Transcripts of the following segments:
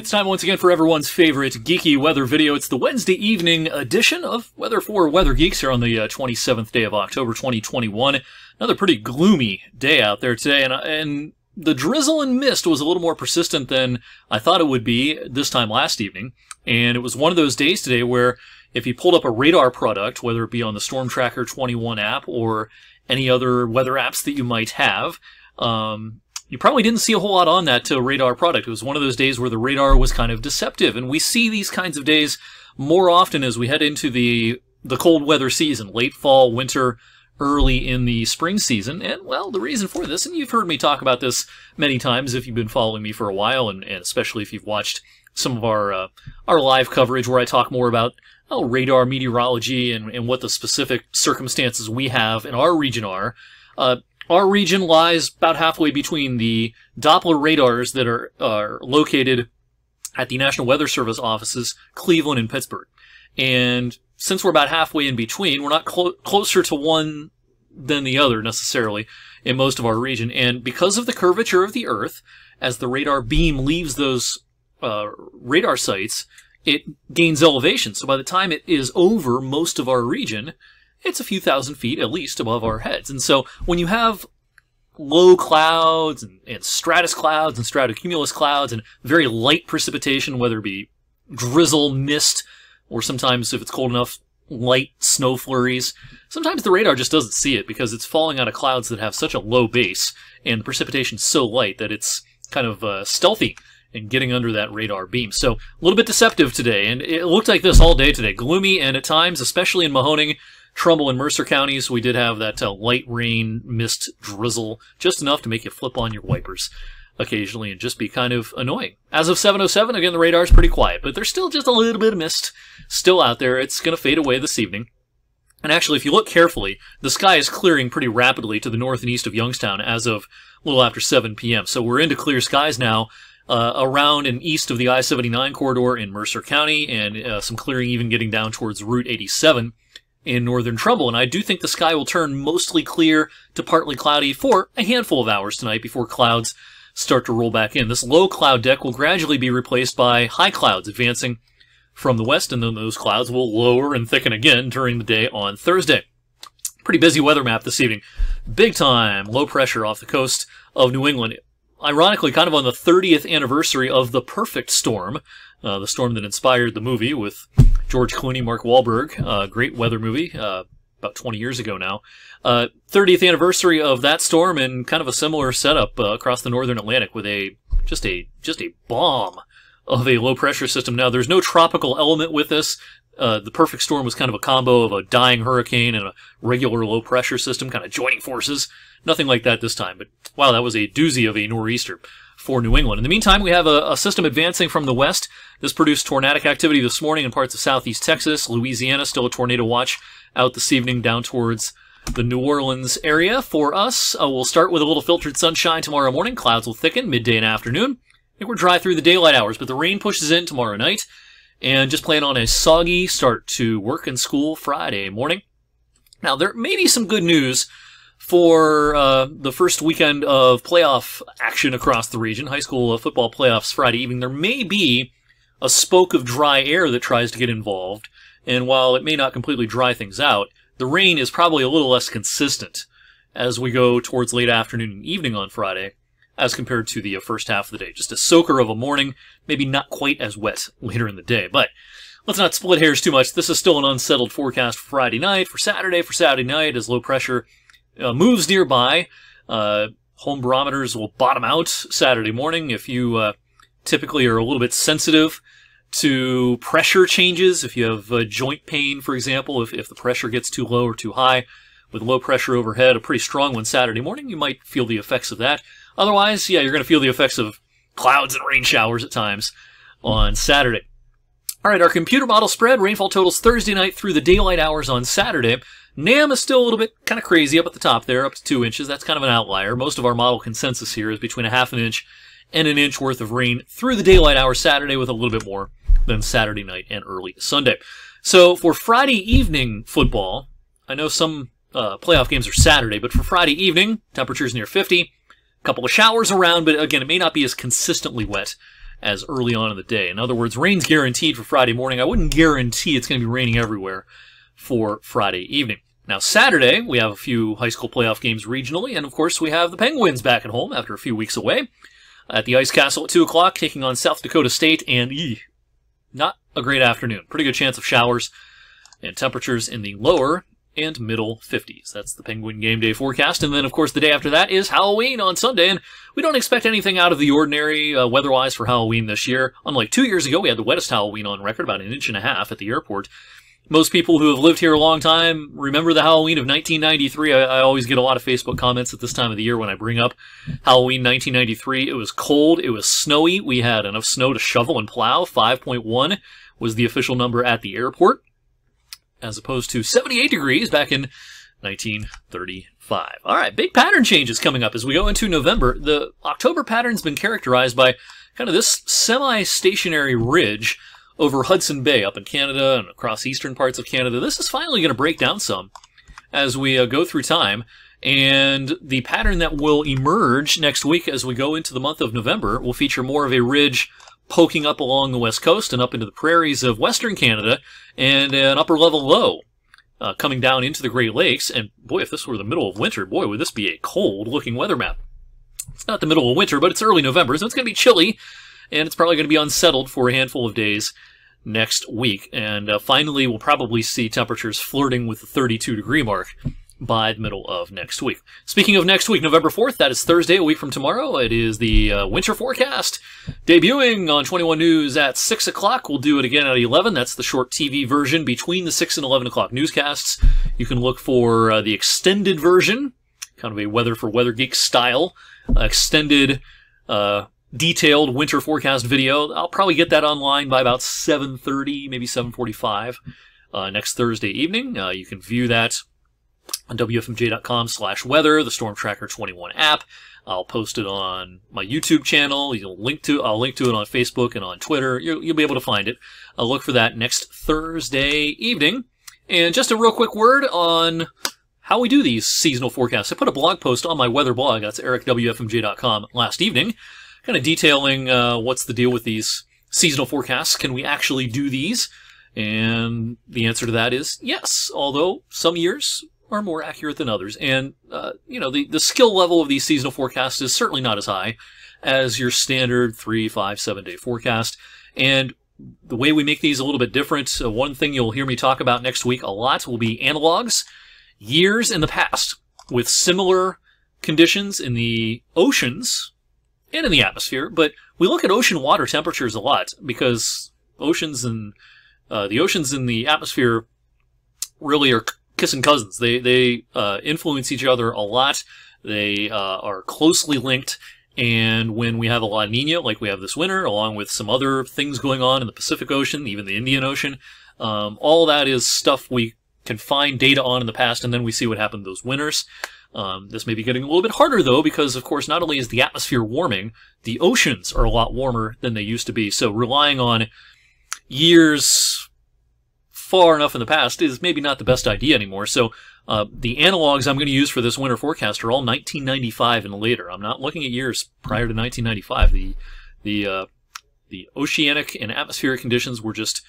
It's time once again for everyone's favorite geeky weather video. It's the Wednesday evening edition of Weather for Weather Geeks here on the 27th day of October 2021. Another pretty gloomy day out there today, and the drizzle and mist was a little more persistent than I thought it would be this time last evening. And it was one of those days today where if you pulled up a radar product, whether it be on the Storm Tracker 21 app or any other weather apps that you might have, you probably didn't see a whole lot on that radar product. It was one of those days where the radar was kind of deceptive, and we see these kinds of days more often as we head into the cold weather season, late fall, winter, early in the spring season. And, well, the reason for this, and you've heard me talk about this many times if you've been following me for a while, and especially if you've watched some of our live coverage where I talk more about radar meteorology and what the specific circumstances we have in our region are. Our region lies about halfway between the Doppler radars that are located at the National Weather Service offices, Cleveland and Pittsburgh. And since we're about halfway in between, we're not closer to one than the other necessarily in most of our region. And because of the curvature of the Earth, as the radar beam leaves those radar sites, it gains elevation. So by the time it is over most of our region, it's a few thousand feet at least above our heads. And so when you have low clouds and stratus clouds and stratocumulus clouds and very light precipitation, whether it be drizzle, mist, or sometimes if it's cold enough, light snow flurries, sometimes the radar just doesn't see it because it's falling out of clouds that have such a low base and the precipitation is so light that it's kind of stealthy in getting under that radar beam. So a little bit deceptive today, and it looked like this all day today. Gloomy, and at times, especially in Mahoning, Trumbull, and Mercer counties, we did have that light rain, mist, drizzle, just enough to make you flip on your wipers occasionally and just be kind of annoying. As of 7:07, again, the radar's pretty quiet, but there's still just a little bit of mist still out there. It's going to fade away this evening. And actually, if you look carefully, the sky is clearing pretty rapidly to the north and east of Youngstown as of a little after 7 p.m. So we're into clear skies now around and east of the I-79 corridor in Mercer County, and some clearing even getting down towards Route 87 in northern Trumbull. And I do think the sky will turn mostly clear to partly cloudy for a handful of hours tonight before clouds start to roll back in. This low cloud deck will gradually be replaced by high clouds advancing from the west, and then those clouds will lower and thicken again during the day on Thursday. Pretty busy weather map this evening. Big time low pressure off the coast of New England. Ironically, kind of on the 30th anniversary of The Perfect Storm, the storm that inspired the movie with George Clooney, Mark Wahlberg, great weather movie, about 20 years ago now. 30th anniversary of that storm, and kind of a similar setup across the northern Atlantic with just a bomb of a low pressure system. Now, there's no tropical element with this. The perfect storm was kind of a combo of a dying hurricane and a regular low pressure system, kind of joining forces. Nothing like that this time, but wow, that was a doozy of a nor'easter for New England. In the meantime, we have a system advancing from the west. This produced tornadic activity this morning in parts of southeast Texas, Louisiana, still a tornado watch out this evening down towards the New Orleans area. For us, we'll start with a little filtered sunshine tomorrow morning. Clouds will thicken midday and afternoon. I think we're dry through the daylight hours, but the rain pushes in tomorrow night. And just plan on a soggy start to work and school Friday morning. Now, there may be some good news for the first weekend of playoff action across the region. High school football playoffs Friday evening. There may be a spoke of dry air that tries to get involved. And while it may not completely dry things out, the rain is probably a little less consistent as we go towards late afternoon and evening on Friday as compared to the first half of the day. Just a soaker of a morning, maybe not quite as wet later in the day. But let's not split hairs too much. This is still an unsettled forecast for Friday night, for Saturday night, as low pressure moves nearby. Home barometers will bottom out Saturday morning. If you typically are a little bit sensitive to pressure changes, if you have joint pain, for example, if the pressure gets too low or too high, with low pressure overhead, a pretty strong one Saturday morning, you might feel the effects of that. Otherwise, yeah, you're going to feel the effects of clouds and rain showers at times on Saturday. All right, our computer model spread, rainfall totals Thursday night through the daylight hours on Saturday. NAM is still a little bit kind of crazy up at the top there, up to 2 inches. That's kind of an outlier. Most of our model consensus here is between a half an inch and an inch worth of rain through the daylight hours Saturday, with a little bit more than Saturday night and early Sunday. So for Friday evening football, I know some playoff games are Saturday, but for Friday evening, temperatures near 50. Couple of showers around, but again, it may not be as consistently wet as early on in the day. In other words, rain's guaranteed for Friday morning. I wouldn't guarantee it's going to be raining everywhere for Friday evening. Now, Saturday, we have a few high school playoff games regionally, and of course, we have the Penguins back at home after a few weeks away at the Ice Castle at 2 o'clock, taking on South Dakota State, and not a great afternoon. Pretty good chance of showers and temperatures in the lower and middle 50s. That's the Penguin game day forecast. And then, of course, the day after that is Halloween on Sunday, and we don't expect anything out of the ordinary weather-wise for Halloween this year. Unlike 2 years ago, we had the wettest Halloween on record, about 1.5 inches at the airport. Most people who have lived here a long time remember the Halloween of 1993. I always get a lot of Facebook comments at this time of the year when I bring up Halloween 1993. It was cold. It was snowy. We had enough snow to shovel and plow. 5.1 was the official number at the airport, as opposed to 78 degrees back in 1935. All right, big pattern changes coming up as we go into November. The October pattern's been characterized by kind of this semi-stationary ridge over Hudson Bay up in Canada and across eastern parts of Canada. This is finally going to break down some as we go through time. And the pattern that will emerge next week as we go into the month of November will feature more of a ridge poking up along the west coast and up into the prairies of western Canada, and an upper-level low coming down into the Great Lakes. And boy, if this were the middle of winter, boy, would this be a cold-looking weather map. It's not the middle of winter, but it's early November, so it's going to be chilly, and it's probably going to be unsettled for a handful of days next week. And finally, we'll probably see temperatures flirting with the 32-degree mark by the middle of next week. Speaking of next week, November 4th, that is Thursday, a week from tomorrow. It is the winter forecast debuting on 21 News at 6 o'clock. We'll do it again at 11. That's the short TV version between the 6 and 11 o'clock newscasts. You can look for the extended version, kind of a Weather for Weather Geeks style, extended detailed winter forecast video. I'll probably get that online by about 7:30, maybe 7:45 next Thursday evening. You can view that on wfmj.com/weather, the Storm Tracker 21 app. I'll post it on my YouTube channel. I'll link to it on Facebook and on Twitter. You'll be able to find it. I'll look for that next Thursday evening. And just a real quick word on how we do these seasonal forecasts. I put a blog post on my weather blog, that's ericwfmj.com, last evening, kind of detailing what's the deal with these seasonal forecasts. Can we actually do these? And the answer to that is yes, although some years are more accurate than others. And, the skill level of these seasonal forecasts is certainly not as high as your standard 3, 5, 7-day forecast. And the way we make these a little bit different, one thing you'll hear me talk about next week a lot will be analogs, years in the past, with similar conditions in the oceans and in the atmosphere. But we look at ocean water temperatures a lot because oceans and the oceans in the atmosphere really are kissing cousins. They influence each other a lot. They are closely linked. And when we have a La Nina, like we have this winter, along with some other things going on in the Pacific Ocean, even the Indian Ocean, all that is stuff we can find data on in the past, and then we see what happened those winters. This may be getting a little bit harder, though, because, of course, not only is the atmosphere warming, the oceans are a lot warmer than they used to be. So relying on years far enough in the past is maybe not the best idea anymore. So the analogs I'm going to use for this winter forecast are all 1995 and later. I'm not looking at years prior to 1995. The oceanic and atmospheric conditions were just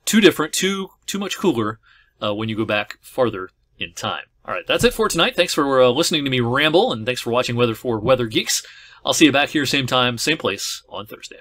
too different, too much cooler when you go back farther in time. All right, that's it for tonight. Thanks for listening to me ramble, and thanks for watching Weather for Weather Geeks. I'll see you back here same time, same place on Thursday.